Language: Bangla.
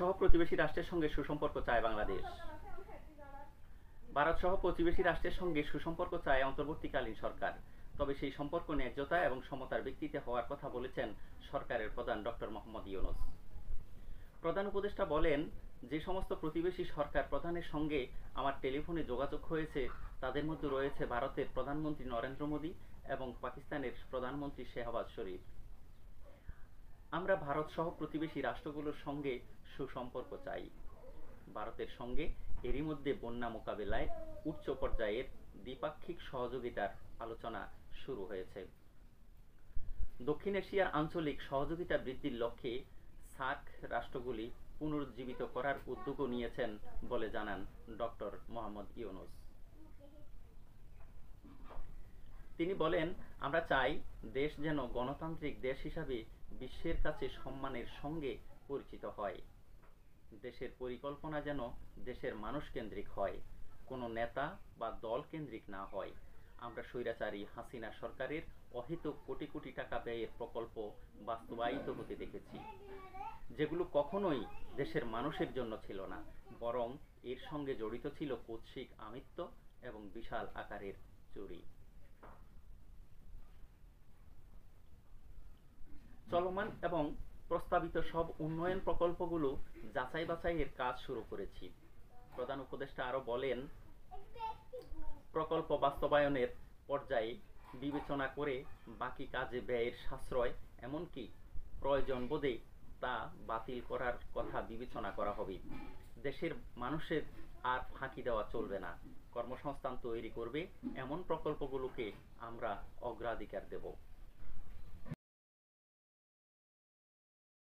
সহ প্রতিবেশী রাষ্ট্রের সঙ্গে সুসম্পর্ক চায় বাংলাদেশ। ভারত সহ প্রতিবেশী রাষ্ট্রের সঙ্গে সুসম্পর্ক চায় অন্তর্বর্তীকালীন সরকার। তবে সেই সম্পর্ক ন্যায্যতা এবং সমতার ভিত্তিতে হওয়ার কথা বলেছেন সরকারের প্রধান ডক্টর মোহাম্মদ ইউনূস। প্রধান উপদেষ্টা বলেন, যে সমস্ত প্রতিবেশী সরকার প্রধানের সঙ্গে আমার টেলিফোনে যোগাযোগ হয়েছে তাদের মধ্যে রয়েছে ভারতের প্রধানমন্ত্রী নরেন্দ্র মোদী এবং পাকিস্তানের প্রধানমন্ত্রী শেহবাজ শরীফ। আমরা ভারত সহ প্রতিবেশী রাষ্ট্রগুলোর সঙ্গে সুসম্পর্ক চাই। ভারতের সঙ্গে এরই মধ্যে বন্যা মোকাবিলায় উচ্চ পর্যায়ের দ্বিপাক্ষিক সহযোগিতার আলোচনা শুরু হয়েছে। দক্ষিণ এশিয়ার আঞ্চলিক সহযোগিতা বৃদ্ধির লক্ষ্যে সার্ক রাষ্ট্রগুলি পুনরুজ্জীবিত করার উদ্যোগও নিয়েছেন বলে জানান ডক্টর মোহাম্মদ ইউনূস। তিনি বলেন, আমরা চাই দেশ যেন গণতান্ত্রিক দেশ হিসাবে বিশ্বের কাছে সম্মানের সঙ্গে পরিচিত হয়। দেশের পরিকল্পনা যেন দেশের মানুষ কেন্দ্রিক হয়, কোনো নেতা বা দল কেন্দ্রিক না হয়। আমরা স্বৈরাচারী হাসিনা সরকারের অহেতুক কোটি কোটি টাকা ব্যয়ের প্রকল্প বাস্তবায়িত হতে দেখেছি, যেগুলো কখনোই দেশের মানুষের জন্য ছিল না, বরং এর সঙ্গে জড়িত ছিল কুৎসিত আমিত্ব এবং বিশাল আকারের চুরি। চলমান এবং প্রস্তাবিত সব উন্নয়ন প্রকল্পগুলো যাচাই বাছাইয়ের কাজ শুরু করেছি। প্রধান উপদেষ্টা আরও বলেন, প্রকল্প বাস্তবায়নের পর্যায়ে বিবেচনা করে বাকি কাজে ব্যয়ের সাশ্রয় এমনকি প্রয়োজন বোধে তা বাতিল করার কথা বিবেচনা করা হবে। দেশের মানুষের আর ফাঁকি দেওয়া চলবে না। কর্মসংস্থান তৈরি করবে এমন প্রকল্পগুলোকে আমরা অগ্রাধিকার দেব।